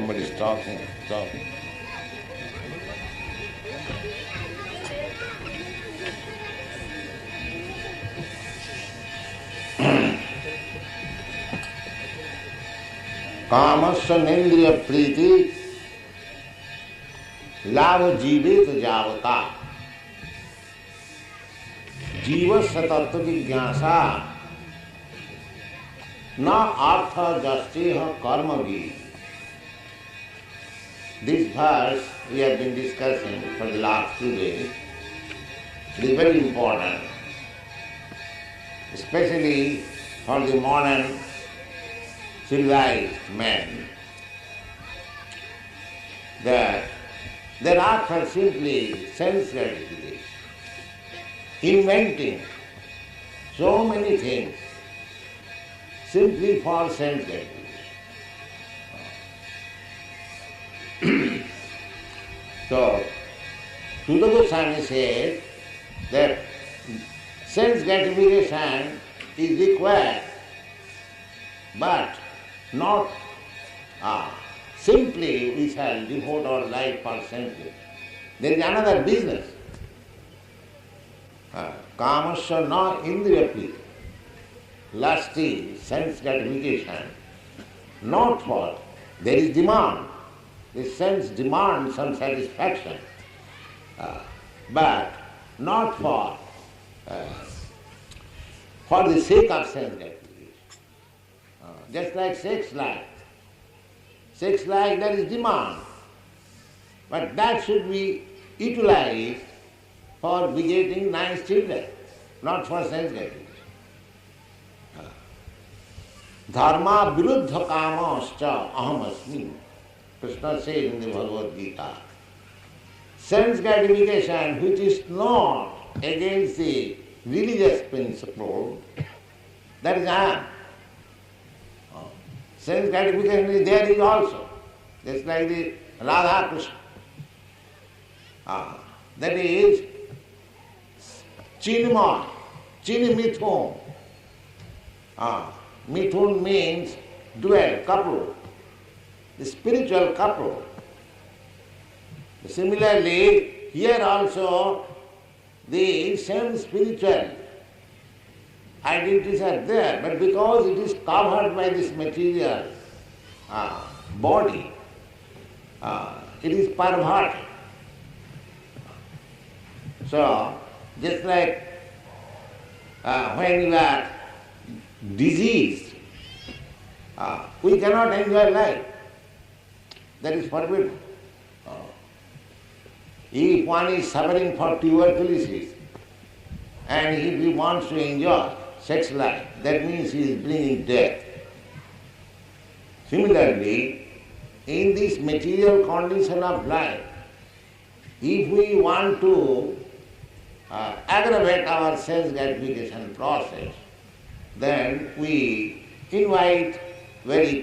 Somebody's talking. कामस्य नेन्द्रिय प्रीति लाभ जीवित जावता जीवस्य तत्व जिज्ञासा न अर्थ जस्तेह कर्मभि. This verse we have been discussing for the last 2 days. It is very important, especially for the modern civilized men, that they are for simply sense gratification, inventing so many things simply for sense gratification. So, Sutta Goswami says that sense gratification is required, but not simply we shall devote our life for sense gratification. There is another business. Kamasya na indriya priti. Lusty sense gratification, not for, there is demand. The sense demands some satisfaction, but not for the sake of sense gratification. Just like sex life. Sex life, there is demand, but that should be utilized for begetting nice children, not for sense gratification. Dharma viruddha kamascha aham asmi. Krishna says in the Bhagavad Gita. Sense gratification which is not against the religious principle, that is I am. Sense gratification is there is also. Just like the Radha Krishna. That is Chinma, Chinimithun. Mithun means dual, couple, the spiritual couple. Similarly, here also the same spiritual identities are there, but because it is covered by this material body, it is perverted. So, just like when you are diseased, we cannot enjoy life. That is forbidden. If one is suffering for tuberculosis and if he wants to enjoy sex life, that means he is bringing death. Similarly, in this material condition of life, if we want to aggravate our sense gratification process, then we invite very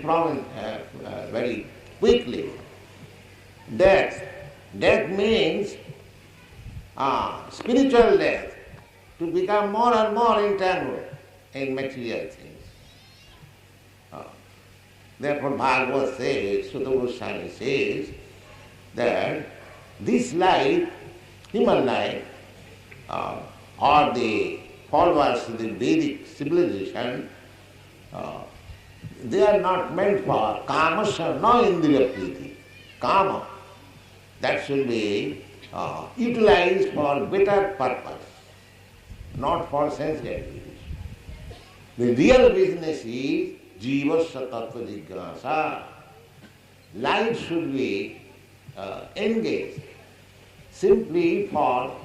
quickly death. Death means spiritual death, to become more and more entangled in material things. Therefore Bhagavad says, Sutta Goswami says, that this life, human life, or the followers of the Vedic civilization, they are not meant for kamasya na indriya priti. Kama, that should be utilized for better purpose, not for sense gratification. The real business is jivasya tattva jignasa. Life should be engaged simply for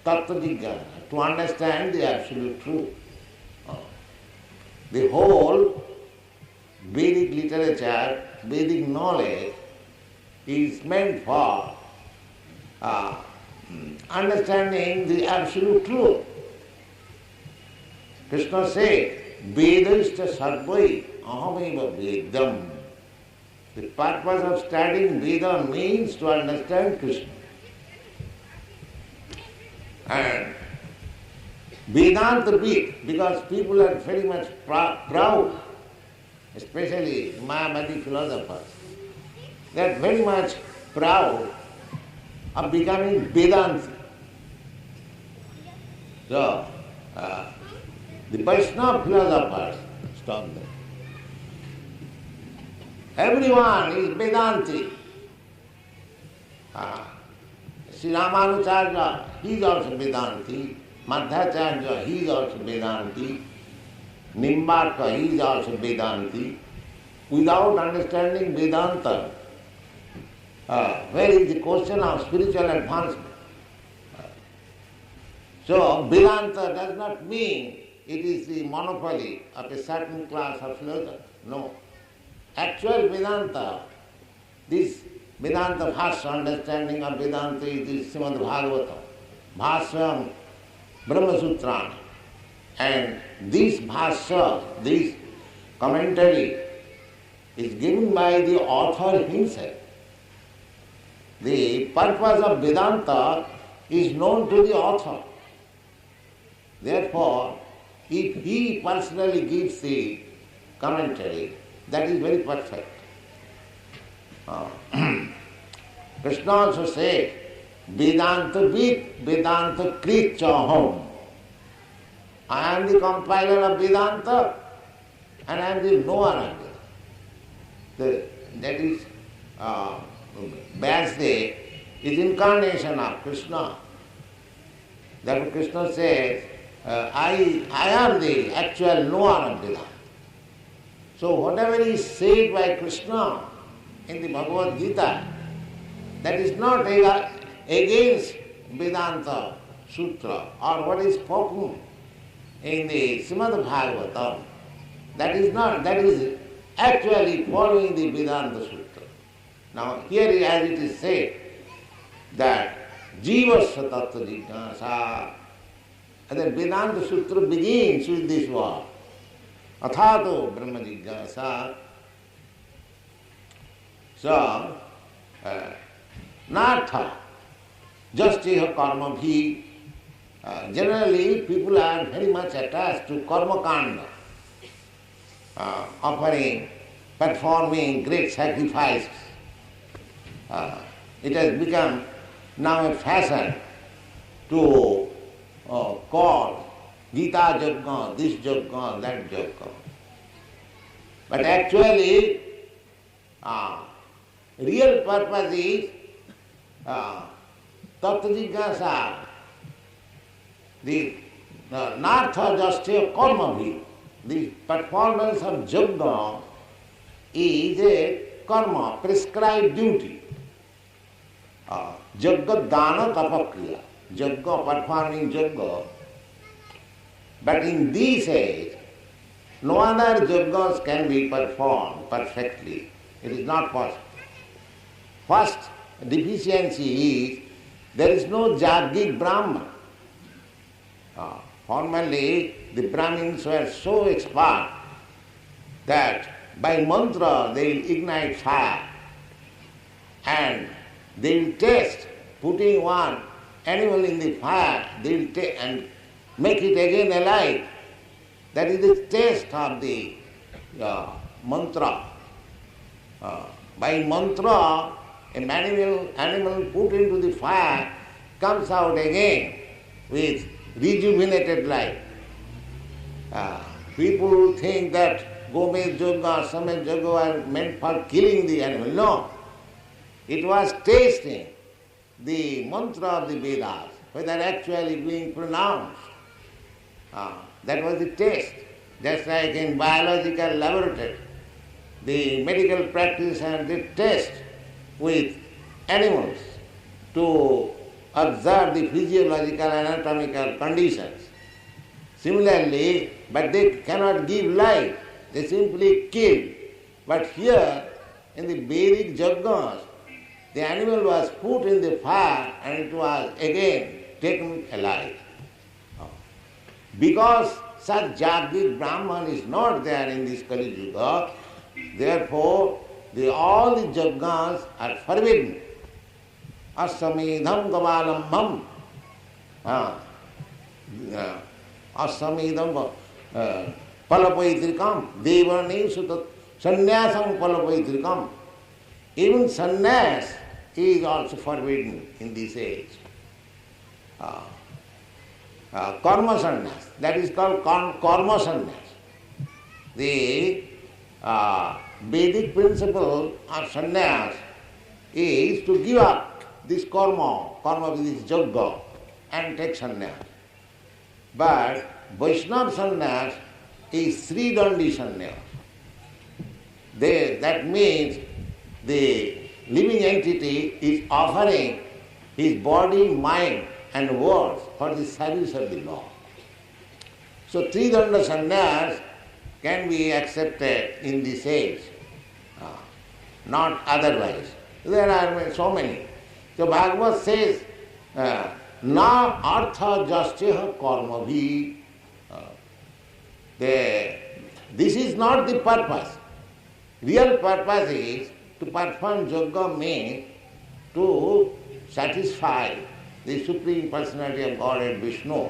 tattva jignasa, to understand the absolute truth. The whole Vedic literature, Vedic knowledge is meant for understanding the absolute truth. Krishna said, Vedashta sarvai ahameva vedam. The purpose of studying Veda means to understand Krishna. And Vedanta bit, because people are very much proud, especially Mayavadi philosophers. They are very much proud of becoming Vedanti. So, the Vaishnava philosophers stop there. Everyone is Vedanti. Sri Ramanujacharya, he is also Vedanti. Madhacharya, he is also Vedanti. Nimbarka, he is also Vedanti. Without understanding Vedanta, where is the question of spiritual advancement? So, Vedanta does not mean it is the monopoly of a certain class of philosophers. No. Actual Vedanta, this Vedanta Bhashya, understanding of Vedanta is the Srimad Bhagavatam, Bhashyam Brahma Sutrana. And this Bhashya, this commentary is given by the author himself. The purpose of Vedanta is known to the author. Therefore, if he personally gives the commentary, that is very perfect. Krishna also said, Vedanta vid, Vedanta krit chaham. I am the compiler of Vedanta and I am the knower of it. That is, Vyasdev is incarnation of Krishna. Therefore Krishna says, I am the actual knower of Vedanta. So whatever is said by Krishna in the Bhagavad Gita, that is not against Vedanta Sutra or what is spoken in the Srimad Bhagavatam. That is not, that is actually following the Vedanta Sutra. Now here as it is said that Jivasya Tattva Jignasa, and then Vedanta Sutra begins with this word. Athato Brahma Jignasa. So, Nartha, Jastiha Karma Bhi. Generally, people are very much attached to Karma Kanda, offering, performing great sacrifices. It has become now a fashion to call Gita Yajna, this Yajna, that Yajna. But actually, real purpose is Tattva Jignasa, the Nartha Jasya Karma Bhi. The performance of Yajna is a karma, prescribed duty. Yajna Dana Tapakriya, Yajna, performing Yajna. But in this age, no other yajnas can be performed perfectly. It is not possible. First deficiency is there is no Jaggic Brahman. Formerly, the Brahmins were so expert that by mantra they will ignite fire and they will test, putting one animal in the fire, they will and make it again alive. That is the test of the mantra. By mantra, an animal put into the fire comes out again with rejuvenated life. People think that Gomez Yoga, Samaj Yoga are meant for killing the animal. No. It was tasting the mantra of the Vedas, whether actually being pronounced. That was the test. Just like in biological laboratory, the medical practitioners they test with animals to observe the physiological anatomical conditions. Similarly, but they cannot give life, they simply kill. But here, in the Vedic yajnas, the animal was put in the fire and it was again taken alive. Because such Jaggic Brahman is not there in this Kali Yuga, therefore all the yajnas are forbidden. Asamidham gavalambham. Asamidham palapaitrikam. Devani sutat sannyasam palapaitrikam. Even sannyas is also forbidden in this age. Karma sannyas, that is called karma sannyas. The Vedic principle of sannyas is to give up this karma with this yoga, and take sannyas. But Vaishnava sannyas is Sri Dandi sannyas. That means the living entity is offering his body, mind and words for the service of the Lord. So Tridanda sannyas can be accepted in this age, not otherwise. There are so many. So Bhagavad says, na artha jasya karma bhi. This is not the purpose. Real purpose is to perform yoga means to satisfy the Supreme Personality of Godhead Vishnu.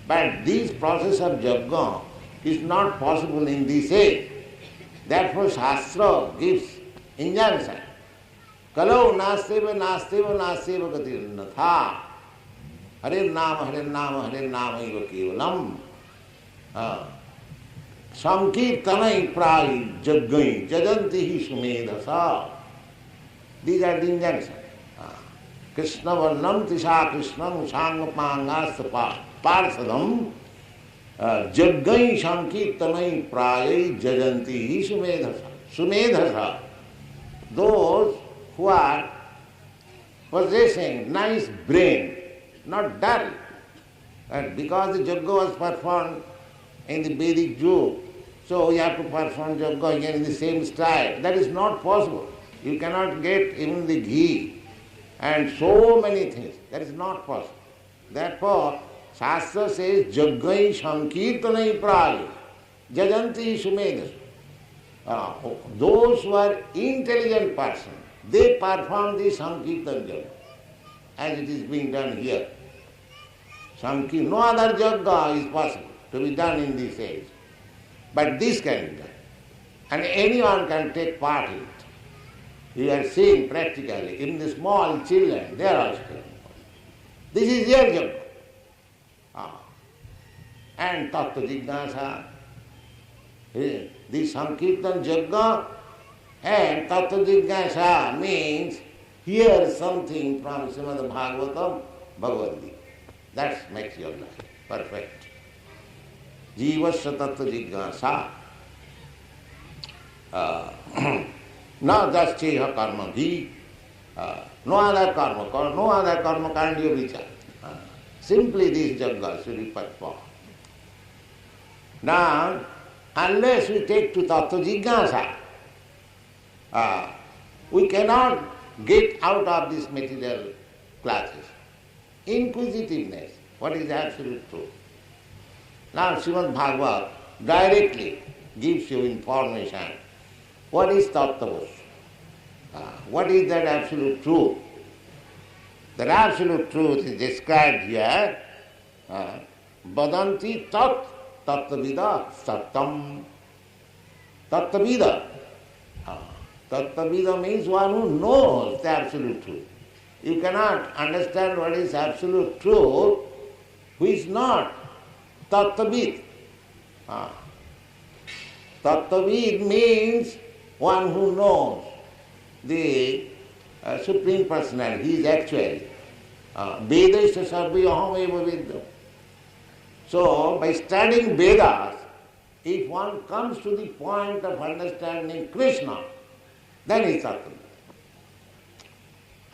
But this process of yoga is not possible in this age. Therefore Shastra gives injunction. Kalau nasteva nasteva nasteva gatir natha. Hare nama eva kevalam. Sankirtanai prai jaggai jajanti hi sumedhasa. These are the injunctions. Krishna varnam tisha krishnam sangapangastapa parsadam jaggai sankirtanai prai jajanti hi sumedhasa. Sumedhasa. Those who are possessing nice brain, not dull. And because the yoga was performed in the Vedic Yuga, so we have to perform yoga again in the same style. That is not possible. You cannot get even the ghee and so many things. That is not possible. Therefore, Shastra says, Jaggai Sankirtanai Praya Jajanti Sumedhas. Those who are intelligent persons, they perform the Sankirtan yoga, as it is being done here. No other yoga is possible to be done in this age. But this can be done. And anyone can take part in it. You are seeing practically, even the small children, they are also taking part. This is their yoga. And Tattva Jignasa, this Sankirtan yoga and Tattva Jignasa means hear something from Srimad Bhagavatam, Bhagavad Gita. That makes your life perfect. Jivasya tattva jignasa. Na jasyeha karma bhi. No other karma can't do vichar. Simply this yoga should be performed. Now, unless we take to tattva jignasa, we cannot get out of these material classes. Inquisitiveness, what is absolute truth? Now Srimad Bhagavad directly gives you information. What is tattva? What is that absolute truth? That absolute truth is described here. Vadanti tat tattavida satam. Tattavida. Tattavida means one who knows the absolute truth. You cannot understand what is absolute truth who is not tattvavid. Tattvavid means one who knows the Supreme Personality. He is actually Vedasya sarvayaham eva vidyam. So by studying Vedas, if one comes to the point of understanding Krishna, then he is tattvavid.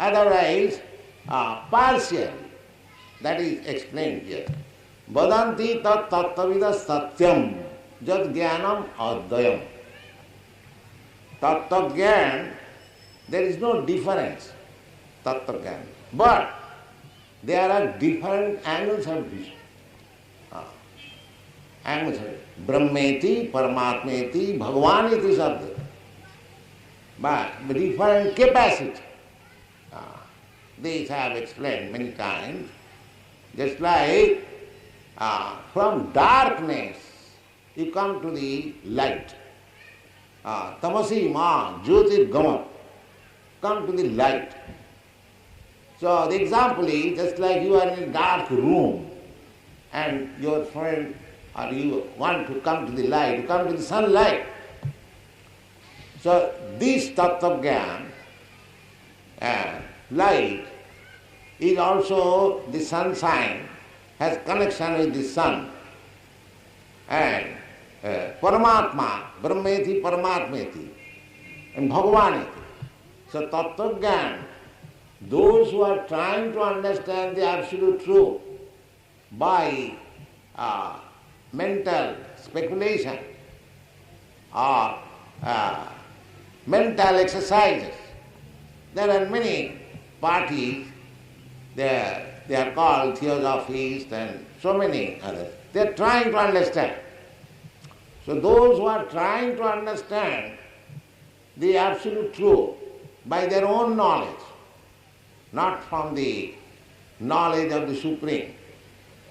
Otherwise, partially, that is explained here. Vadanti tat tattavida satyam jad jnanam advayam. Tattva jnana, there is no difference, tattva jnana. But there are different angles of vision. Angles of Brahmeti, Paramatmeti, Bhagavaniti sabda. But different capacity. These I have explained many times. Just like from darkness you come to the light. Tamasi ma jyotir gama. come to the light. So the example is just like you are in a dark room and your friend or you want to come to the light, you come to the sunlight. So this tattva jnana, light, is also the sunshine, has connection with the sun. And Paramatma, Brahmeti, Paramatmeti, and Bhagavaneti. So tattva jnana, those who are trying to understand the absolute truth by mental speculation or mental exercises, there are many parties, they are called theosophists and so many others. They are trying to understand. So those who are trying to understand the absolute truth by their own knowledge, not from the knowledge of the Supreme.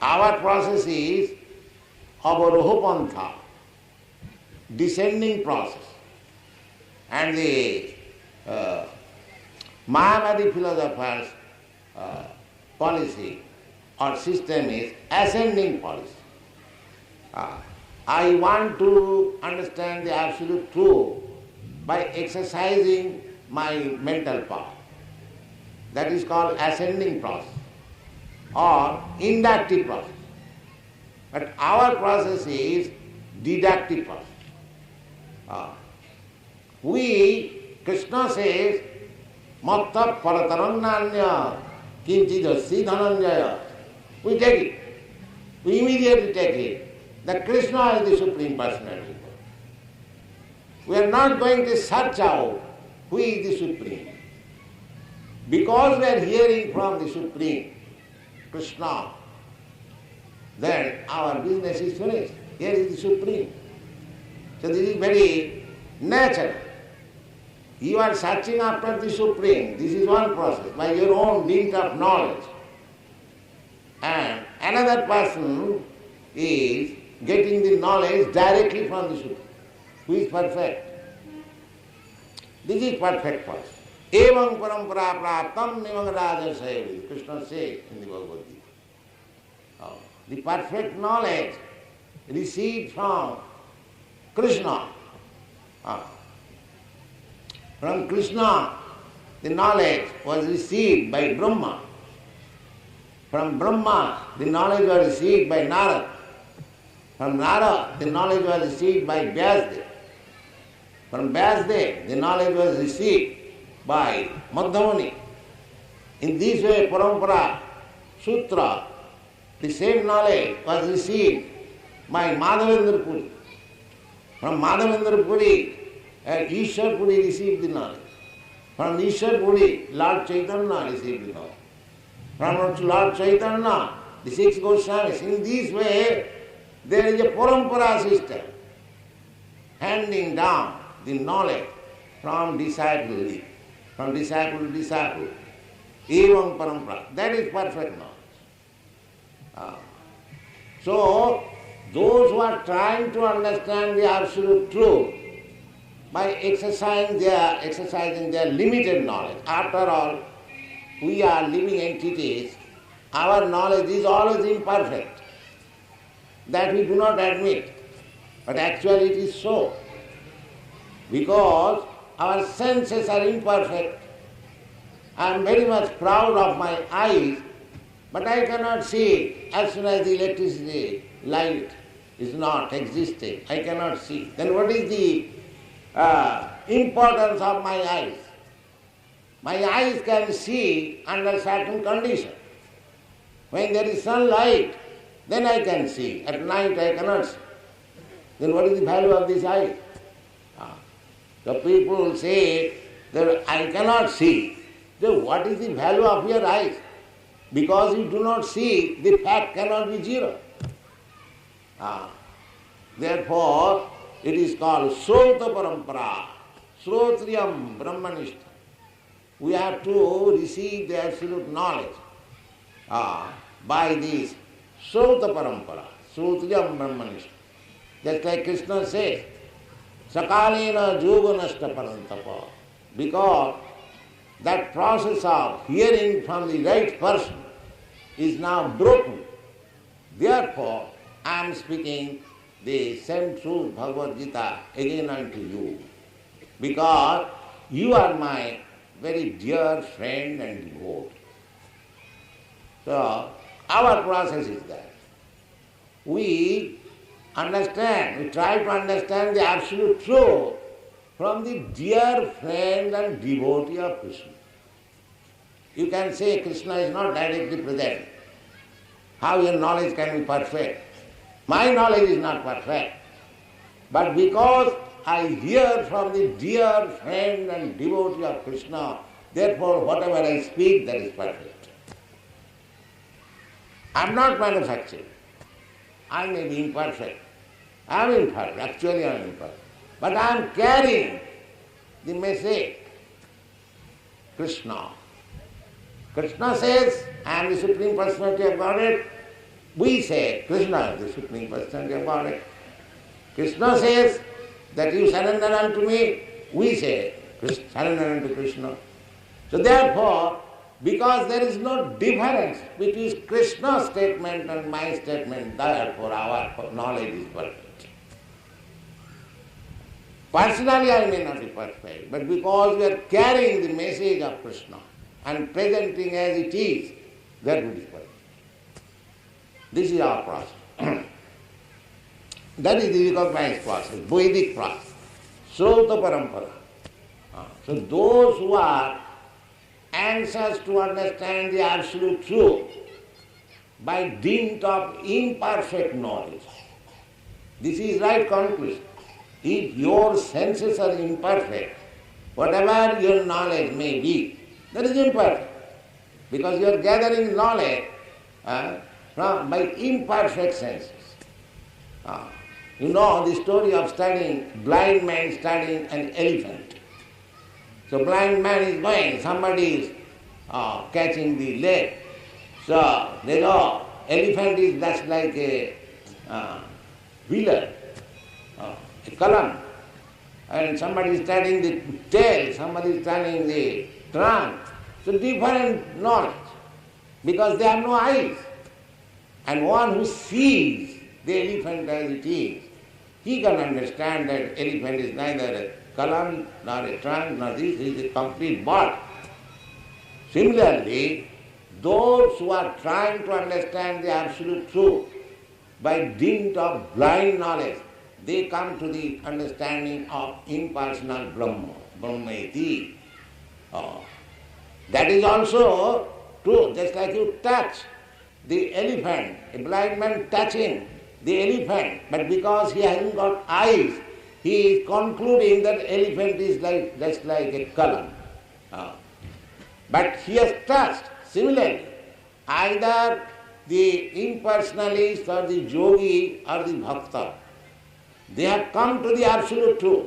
Our process is avarohapantha, descending process. And the Mayavadi philosophers' policy or system is ascending policy. I want to understand the absolute truth by exercising my mental power. That is called ascending process or inductive process. But our process is deductive process. Krishna says, Matta paratarannanya kinchidassi dhananjaya. We take it. We immediately take it that Krishna is the Supreme Personality. We are not going to search out who is the Supreme. Because we are hearing from the Supreme, Krishna, then our business is finished. Here is the Supreme. So this is very natural. You are searching after the Supreme. This is one process, by your own dint of knowledge. And another person is getting the knowledge directly from the Supreme, who is perfect. This is perfect process. Evam parampara praptam nimam rajasayevi, Krishna says in the Bhagavad Gita. The perfect knowledge received from Krishna. From Krishna, the knowledge was received by Brahma. From Brahma, the knowledge was received by Narad. From Narad, the knowledge was received by Vyasdev. From Vyasdev, the knowledge was received by Madhyamuni. In this way, Parampara, Sutra, the same knowledge was received by Madhavendra Puri. From Madhavendra Puri, Ishwar Puri received the knowledge. From Ishwar Puri, Lord Chaitanya received the knowledge. From Lord Chaitanya, the six Goswamis. In this way, there is a parampara system, handing down the knowledge from disciple to disciple. Evam parampara. That is perfect knowledge. So, those who are trying to understand the absolute truth by exercising their limited knowledge. After all, we are living entities. Our knowledge is always imperfect. That we do not admit. But actually it is so. Because our senses are imperfect. I am very much proud of my eyes, but I cannot see as soon as the electricity light is not existing. I cannot see. Then what is the importance of my eyes? My eyes can see under certain conditions. When there is sunlight, then I can see. At night I cannot see. Then what is the value of this eye? The people say that I cannot see. Then what is the value of your eyes? Because you do not see, the fact cannot be zero. Therefore, it is called Srota Parampara, Srotriyam Brahmanishta. We have to receive the absolute knowledge by this Srota Parampara, Srotriyam Brahmanishta. Just like Krishna says, Sakalena Yoga Nashta Parantapa. Because that process of hearing from the right person is now broken. Therefore, I am speaking the same truth, Bhagavad Gita, again unto you, because you are my very dear friend and devotee. So, our process is that we understand, we try to understand the absolute truth from the dear friend and devotee of Krishna. You can say Krishna is not directly present. How your knowledge can be perfect? My knowledge is not perfect. But because I hear from the dear friend and devotee of Krishna, therefore whatever I speak, that is perfect. I am not manufactured. I may be imperfect. I am imperfect, actually I am imperfect. But I am carrying the message. Krishna. Krishna says, I am the Supreme Personality of Godhead. We say, Krishna is the Supreme Personality of Godhead. Krishna says that you surrender unto me. We say, surrender unto Krishna. So therefore, because there is no difference between Krishna's statement and my statement, therefore our knowledge is perfect. Personally I may not be perfect, but because we are carrying the message of Krishna and presenting as it is, that would be perfect. This is our process. That is the recognized process, Vedic process, Srota Parampara. So those who are anxious to understand the absolute truth by dint of imperfect knowledge, this is right conclusion. If your senses are imperfect, whatever your knowledge may be, that is imperfect. Because you are gathering knowledge by imperfect senses. You know the story of blind man studying an elephant. So blind man is going, somebody is catching the leg. So they know elephant is just like a wheeler, a column. And somebody is studying the tail, somebody is studying the trunk. So different knowledge, because they have no eyes. And one who sees the elephant as it is, he can understand that elephant is neither a column, nor a trunk, nor this, it is a complete body. Similarly, those who are trying to understand the absolute truth by dint of blind knowledge, they come to the understanding of impersonal Brahma, Brahmaiti. That is also true, just like you touch the elephant, a blind man touching the elephant, but because he hasn't got eyes, he is concluding that elephant is just like a column. But he has touched. Similarly, either the impersonalist or the yogi or the bhakta, they have come to the absolute truth.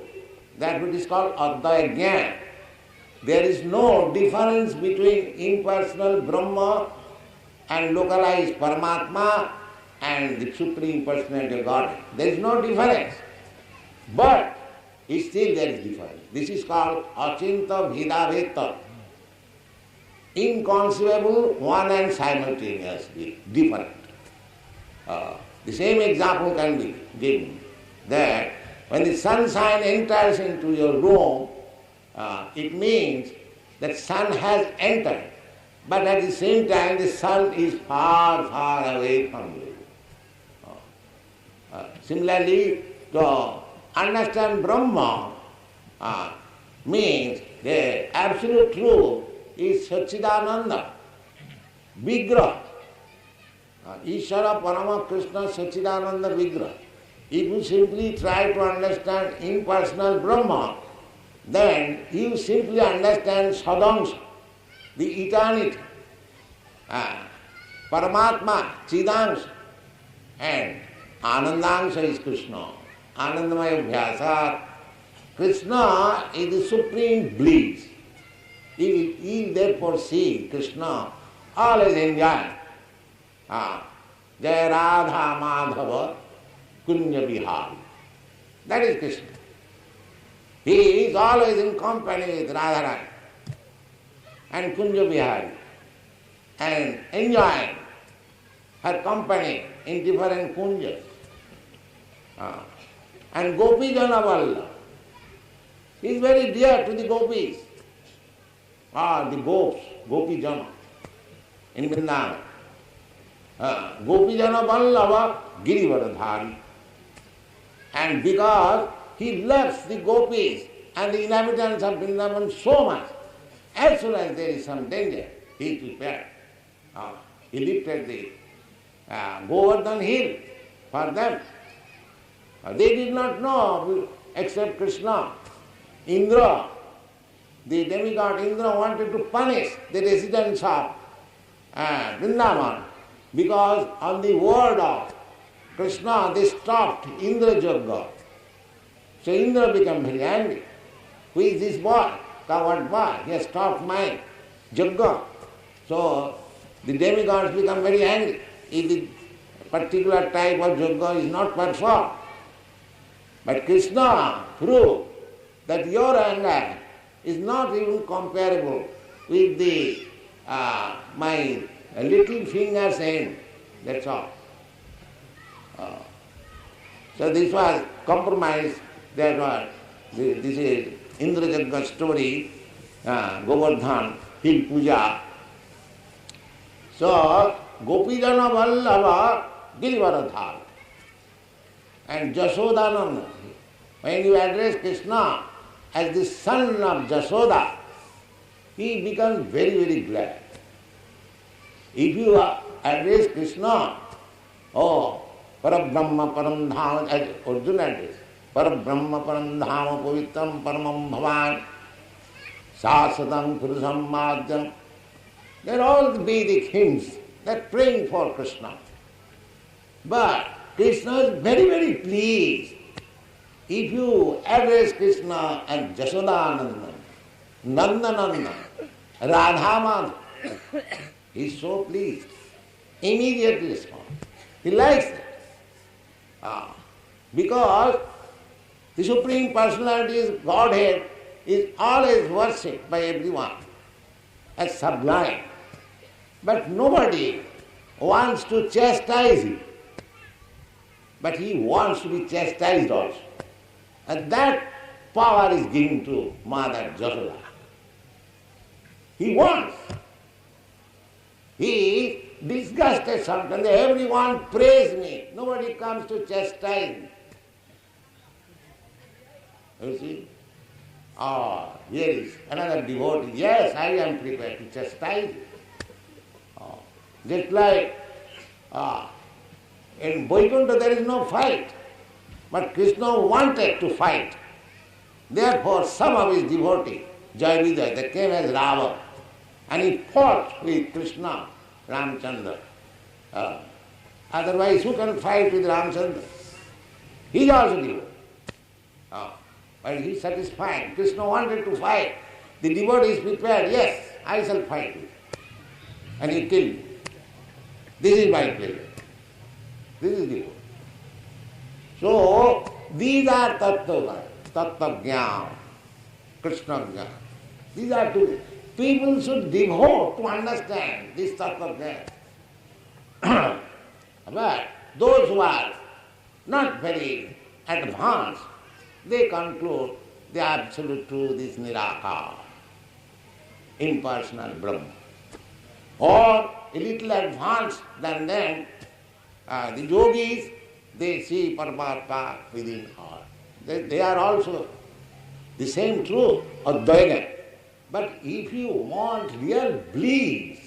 That which is called Advaya Jnana. There is no difference between impersonal Brahma and localized Paramatma and the Supreme Personality of Godhead. There is no difference. But still there is difference. This is called Achinta Bhedaveta. Inconceivable, one and simultaneously different. The same example can be given that when the sunshine enters into your room, it means that sun has entered, but at the same time the sun is far, far away from you. Similarly, to understand Brahma means the absolute truth is Satchidananda, Vigraha. Ishvara Parama Krishna Satchidananda Vigraha. If you simply try to understand impersonal Brahma, then you simply understand Sadangsha, the eternity, Paramatma, Chidangsha, and Anandangsha is Krishna. Anandamaya Bhyasat. Krishna is the supreme bliss. You therefore see Krishna always enjoying. Jaya Radha Madhava Kunya Vihari. That is Krishna. He is always in company with Radharani. and Kunja Vihari and enjoying her company in different kunjas. And Gopi Jana Vallabha, he is very dear to the gopis. The gopis, Gopi Jana in Vrindavan. Gopi Jana Vallabha Girivaradhari. And because he loves the gopis and the inhabitants of Vrindavan so much, as soon as there is some danger, he is prepared. He lifted the Govardhan hill for them. They did not know except Krishna. Indra, the demigod Indra, wanted to punish the residents of Vrindavan because on the word of Krishna they stopped Indra Yajna. So Indra became very angry. Who is this boy? Coward boy. He has stopped my Yajna. So the demigods become very angry if the particular type of Yajna is not performed. But Krishna proved that your anger is not even comparable with the my little finger's end. That's all. So this was compromise. That was this is Indra Yajna story, Govardhan hill puja. So Gopijana Vallabha Girivaradhari. And Jashodananda, when you address Krishna as the son of Jashoda, he becomes very, very glad. If you address Krishna, Parabrahma Paramdhama, as Arjuna address, Parabrahma Paramdhama Pavitram Paramam Bhavan, Sasatam Purusham Madhyam, they are all the Vedic hymns that praying for Krishna. But Krishna is very, very pleased. If you address Krishna as Jashodananda, Nandananda, Radhamana, he is so pleased. Immediately responds. He likes it. Because the Supreme Personality, Godhead, is always worshipped by everyone as sublime. But nobody wants to chastise him. But he wants to be chastised also. And that power is given to Mother Jashoda. He wants. He is disgusted sometimes. Everyone praise me. Nobody comes to chastise me. You see? Here is another devotee. Yes, I am prepared to chastise you. Just like in Vaikuntha there is no fight. But Krishna wanted to fight. Therefore some of his devotees, Jayavijay, they came as Rava. And he fought with Krishna, Ramchandra. Otherwise who can fight with Ramchandra? He is also devotee. But he is satisfied. Krishna wanted to fight. The devotee is prepared. Yes, I shall fight with you. And he killed me. This is my pleasure. This is devotee. So, these are tattva jnana, Krishna jnana. These are two. People should devote to understand this tattva jnana. But those who are not very advanced, they conclude the absolute truth is Nirakara, impersonal Brahma. Or a little advanced than them, the yogis, they see Paramatma within all. They are also the same truth, Advaita. But if you want real bliss,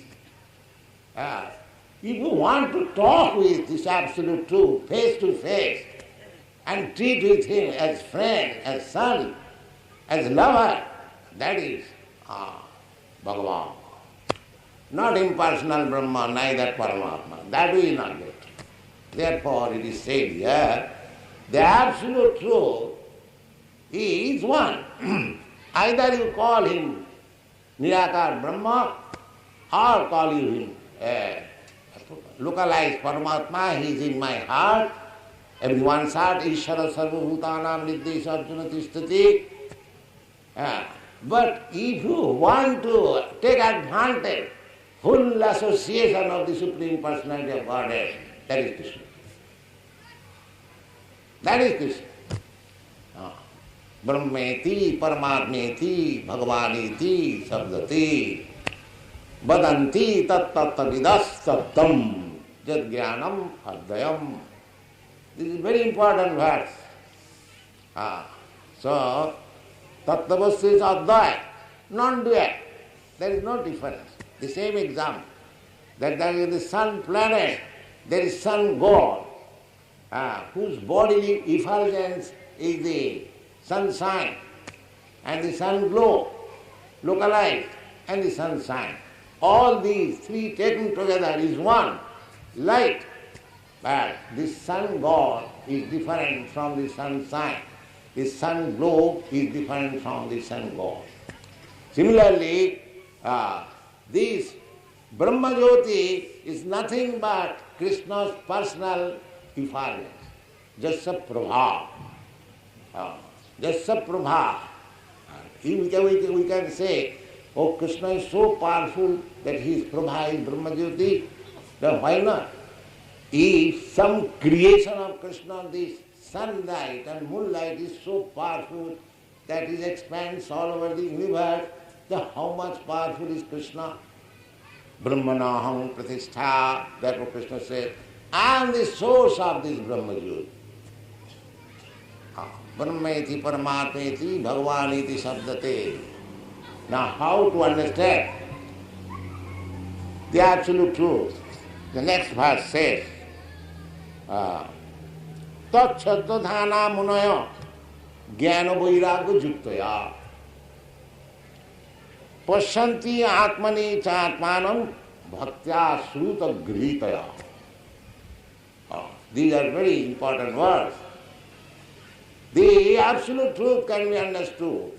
if you want to talk with this absolute truth face to face and treat with him as friend, as son, as lover, that is Bhagavan. Not impersonal Brahma, neither Paramatma. That we will not get. Therefore it is said here, the absolute truth is one. Either you call him Nirakar Brahma or call you him localized Paramatma, he is in my heart. Everyone's heart, Ishvara Sarvabhutanam Nirdesha Arjuna Tishtati. But if you want to take advantage, full association of the Supreme Personality of Godhead, that is Krishna. That is Krishna. Brahmeti, Paramatmeti, Bhagavaniti, Sabdati, Vadanti tat tat vidas sattam, jad jnanam advayam. This is very important verse. So, tattavasya is advaya, non-dual. There is no difference. The same example, that there is the sun planet, there is sun god, whose bodily effulgence is the sunshine, and the sun glow, localized, and the sunshine. All these three taken together is one light. But the sun god is different from the sunshine. The sun glow is different from the sun god. Similarly, this Brahma Jyoti is nothing but Krishna's personal effulgence. Jasa Prabha. Jasa Prabha. We can say, oh, Krishna is so powerful that his Prabha is Brahma Jyoti. Then why not? If some creation of Krishna, this sunlight and moonlight is so powerful that it expands all over the universe, then how much powerful is Krishna? Brahmanaham pratishtha, that's what Krishna said. I am the source of this Brahma Jyoti. Brahmeti, Paramatmeti, Bhagavaniti sabdate. Now how to understand the absolute truth? The next verse says, Tat Chaddadhana Munaya Jnana Vairagya Juktaya Pasyanti Atmani Chatmanam Bhaktya Sruta Gritaya. These are very important words. The absolute truth can be understood,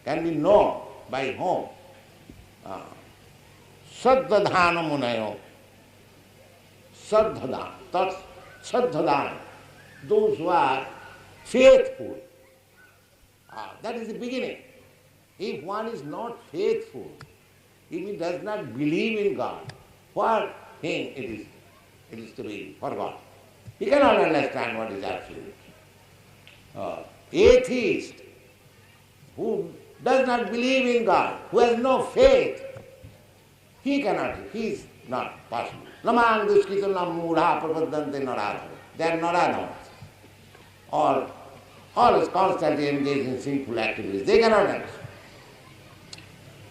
can be known by whom? Saddhadhana Munayo. Saddhadhana. That's Saddhadhana. Those who are faithful. That is the beginning. If one is not faithful, if he does not believe in God, what thing it is to be forgotten. He cannot understand what is absolute. Atheist, who does not believe in God, who has no faith, he is not possible. Namang duskitam mudha prapadante narada. They are naradas. Always constantly engaged in sinful activities. They cannot understand.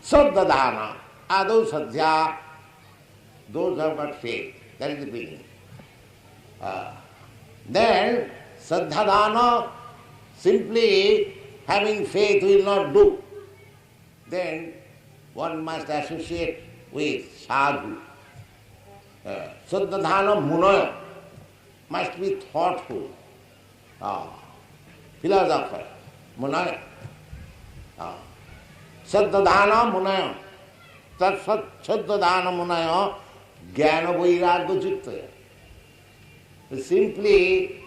Saddhadhana, adu sadhya, those who have got faith. That is the beginning. Then, saddhadhana, simply having faith will not do. Then, one must associate with sadhu. Saddhadhana munaya must be thoughtful. Philosopher, munaya. Saddhadhana munaya. Tat saddhadhana munaya jnana vairagya juktaya. Simply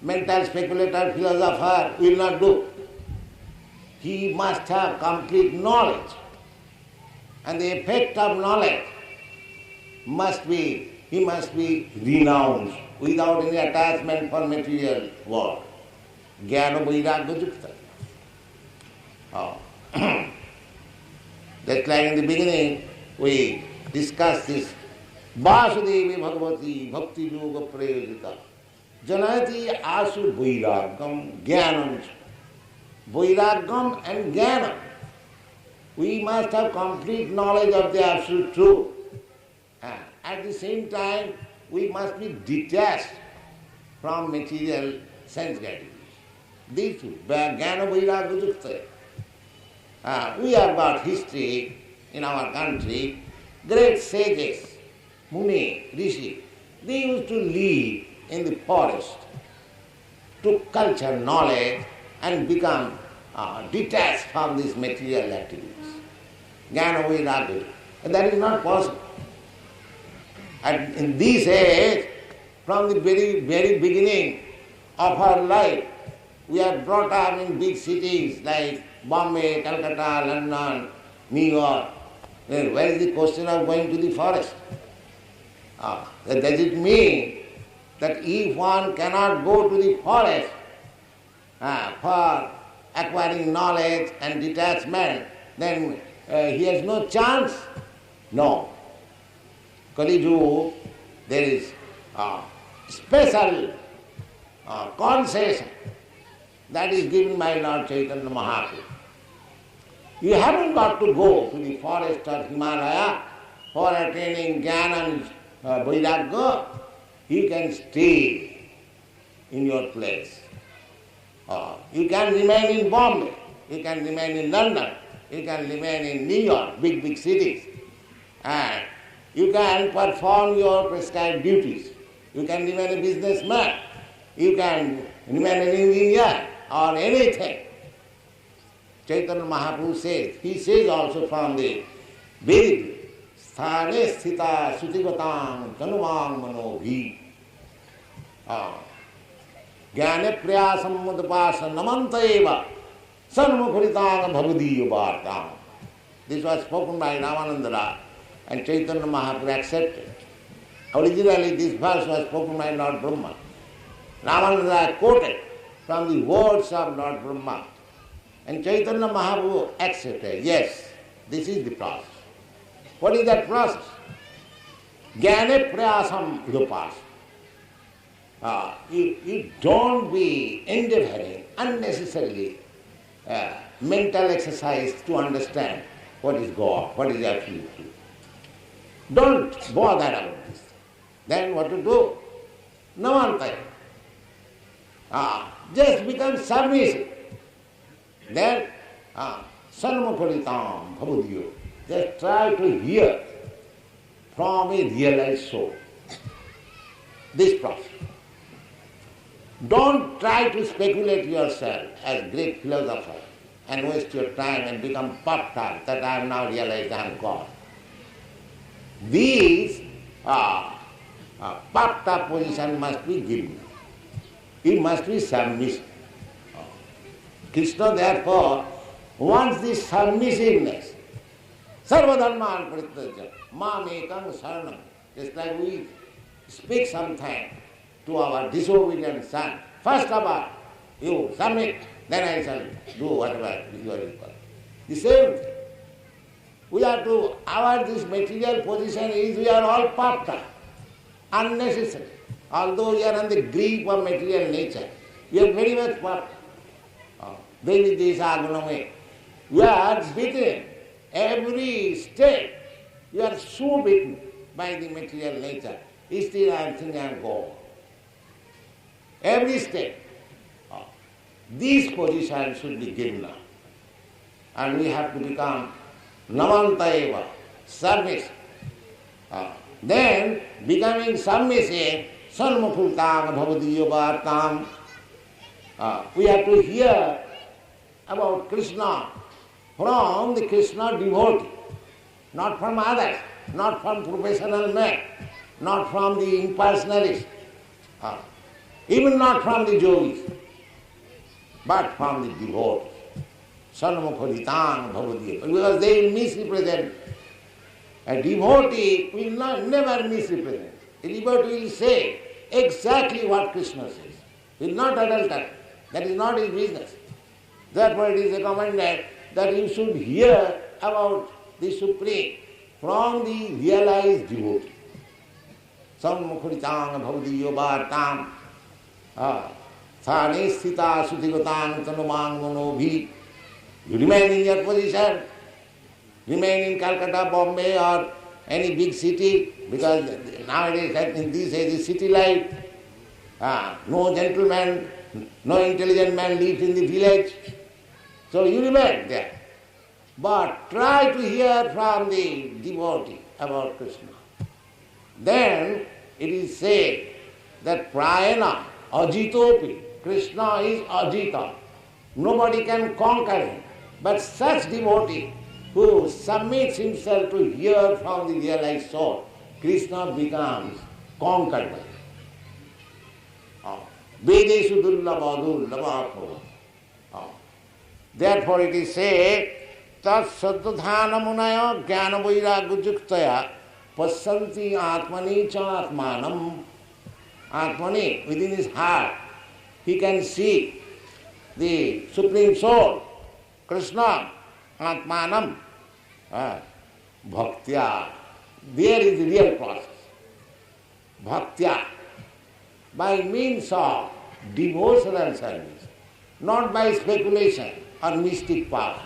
mental speculator, philosopher will not do. He must have complete knowledge. And the effect of knowledge he must be renounced without any attachment for material world. Jnana vairagya jukta. Just like in the beginning, we discussed this. Vasudevi Bhagavati Bhakti Yoga Prayojita Janati Asu Vairagam Jnanam. Vairagam and Jnanam. We must have complete knowledge of the absolute truth. At the same time, we must be detached from material sense gratification. These two, Jnana Vairagya Juktaya. We have got history in our country, great sages, Muni, Rishi, they used to live in the forest to culture knowledge and become detached from these material activities. Jnana Vairagya. And that is not possible. And in this age, from the very, very beginning of our life, we are brought up in big cities like Bombay, Calcutta, London, New York. Then where is the question of going to the forest? Does it mean that if one cannot go to the forest for acquiring knowledge and detachment, then he has no chance? No. Kali Yuga, there is special concession that is given by Lord Chaitanya Mahaprabhu. You haven't got to go to the forest or Himalaya for attaining Jnana and Vairagya. You can stay in your place. You can remain in Bombay, you can remain in London, you can remain in New York, big cities. And you can perform your prescribed duties. You can remain a businessman. You can remain an engineer or anything. Chaitanya Mahaprabhu says, he says also from the Vedic, sthane sthita sutigatang tanumang manobhi jnane priyasam mudapasa namanta eva sanmukharitang bhavadiya vartam. This was spoken by Ramananda and Chaitanya Mahaprabhu accepted. Originally this verse was spoken by Lord Brahma. Ramananda quoted from the words of Lord Brahma. And Chaitanya Mahaprabhu accepted, yes, this is the process. What is that process? Jnane prayasam upas. You don't be endeavoring unnecessarily mental exercise to understand what is God, what is absolute truth. Don't bother about this. Then what to do? Namantaya. Just become submissive. Then, sanmukaritam bhavadiyo. Just try to hear from a realized soul this process. Don't try to speculate yourself as great philosopher and waste your time and become puffed up that I am now realized I am God. These puffed up position must be given. It must be submissive. Krishna therefore wants this submissiveness. Sarvadharman parityajya mamekam saranam. Just like we speak something to our disobedient son. First of all, you submit, then I shall do whatever you are required. The same thing. We are to, this material position is we are all puffed up, unnecessary. Although we are on the grip of material nature, we are very much puffed up. We are beaten every step. You are so beaten by the material nature. Still I am thinking I am God. Every step. These positions should be given up. And we have to become namanta service. Then, becoming submissive, sanmukharitang bhavadiya vartam. We have to hear about Krishna from the Krishna devotee, not from others, not from professional men, not from the impersonalists, even not from the yogis, but from the devotees. Sanmukharitang bhavadiya, because they will misrepresent. A devotee will never misrepresent. A devotee will say exactly what Krishna says. He will not adulterate. That is not his business. Therefore it is recommended that you should hear about the Supreme from the realized devotee. Sanmukharitang bhavadiya vartam thane sthita sutigatang tanumang manobhi. You remain in your position, remain in Calcutta, Bombay or any big city, because nowadays in this age is city life. No gentleman, no intelligent man lives in the village. So you remain there. But try to hear from the devotee about Krishna. Then it is said that prayana ajitopi, Krishna is ajita. Nobody can conquer him. But such devotee who submits himself to hear from the realized soul, Krishna becomes conquered by him. Vedeshu dullabha dullabha. Therefore it is said, tat saddhana munaya jnana vairagya juktaya pasyanti atmani cha atmanam. Atmani, within his heart, he can see the Supreme Soul, Krishna, Atmanam, Bhaktya. There is the real process. Bhaktya, by means of devotional service, not by speculation or mystic power.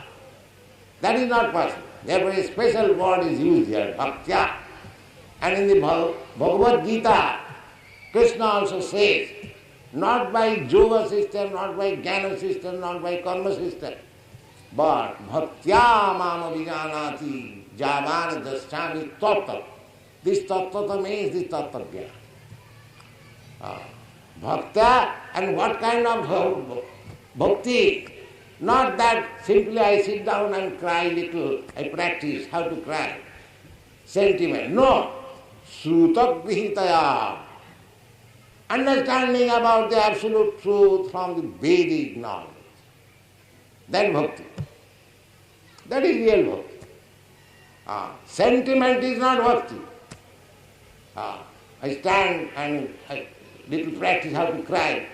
That is not possible. Therefore a special word is used here, Bhaktya. And in the Bhagavad Gita, Krishna also says, not by yoga system, not by jnana system, not by karma system, but bhaktya mama vijanati javana dasyami tattva. This tattva means this tattva. Bhaktya, and what kind of bhakti? Not that simply I sit down and cry little, I practice how to cry. Sentiment. No. Srutak vihitaya. Understanding about the absolute truth from the Vedic knowledge. Then bhakti. That is real bhakti. Sentiment is not bhakti. I stand and I little practice how to cry.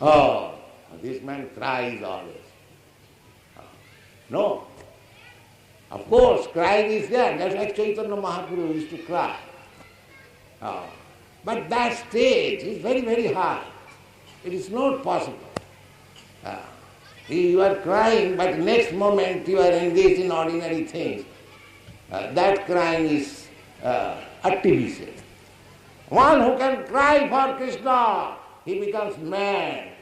Oh, this man cries always. No. Of course, crying is there. That's why Chaitanya Mahaprabhu used to cry. But that stage is very, very high. It is not possible. You are crying, but next moment you are engaged in ordinary things. That crying is artificial. One who can cry for Krishna, he becomes mad.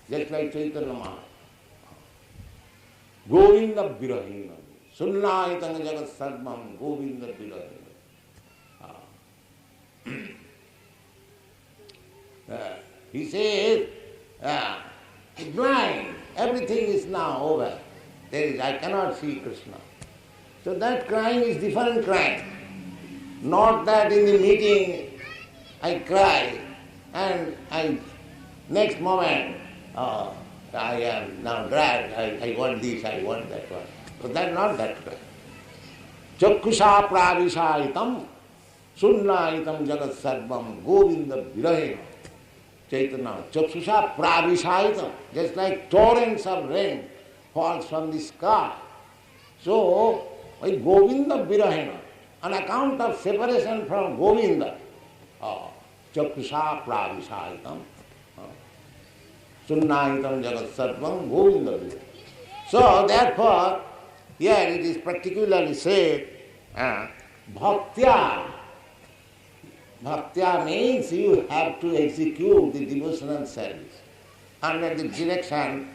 Just like Chaitanya Mahaprabhu. Govinda Virahina. Sunnayitanga Jagat Sarvam Govinda Virahina. He says, blind, everything is now over. I cannot see Krishna. So that crying is different crying. Not that in the meeting I cry and next moment, I am now glad, I want this, I want that one. So that's not that cry. Chakkusha pravishayitam sunnaitam jagat sarvam govinda virahena. Chaitanya, Chakshusha pravishayitam, just like torrents of rain falls from the sky. So, by Govinda virahena, on account of separation from Govinda, Chakshusha pravishayitam, sunnaitam jagat sarvam govinda virahena. So, therefore, here it is particularly said, bhaktya. Bhaktya means you have to execute the devotional service under the direction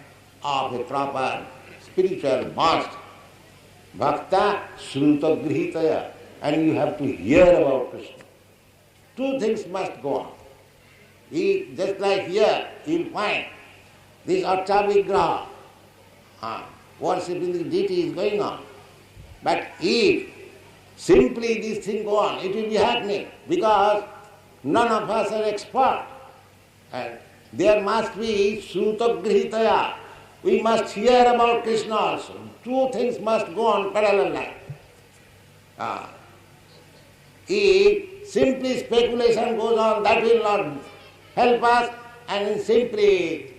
of a proper spiritual master. Bhakta sruta grihitaya, and you have to hear about Krishna. Two things must go on. Just like here, you will find this Archa Vigraha, worshipping the deity is going on. But if simply this thing go on, it will be happening because none of us are expert. And there must be sruta grihitaya. We must hear about Krishna also. Two things must go on parallel line. If simply speculation goes on, that will not help us, and simply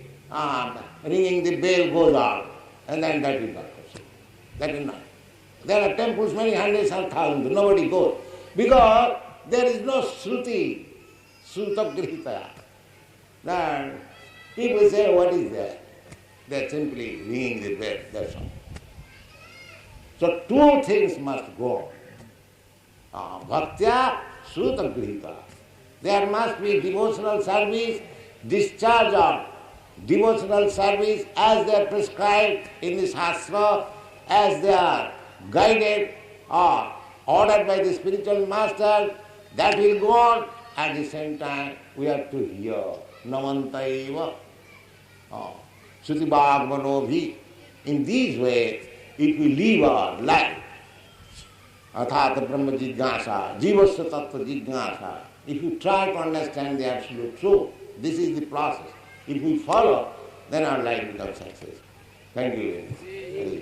ringing the bell goes on, and then that will not possible. That will not. There are temples, many hundreds and thousands, nobody goes. Because there is no Shruti, Sruta Grihitaya. Then people say, what is that? They are simply ringing the bell, that's all. So two things must go. Bhaktya, Sruta Grihita. There must be devotional service, discharge of devotional service as they are prescribed in the Shastra, as they are guided or ordered by the spiritual master, that will go on. At the same time, we have to hear Namantaiva, Sutibhagavanovi. In this way, if we live our life, Athata Brahma Jignasa, Jivasya Tattva Jignasa, if you try to understand the absolute truth, This is the process. If we follow, then our life becomes successful. Thank you very much.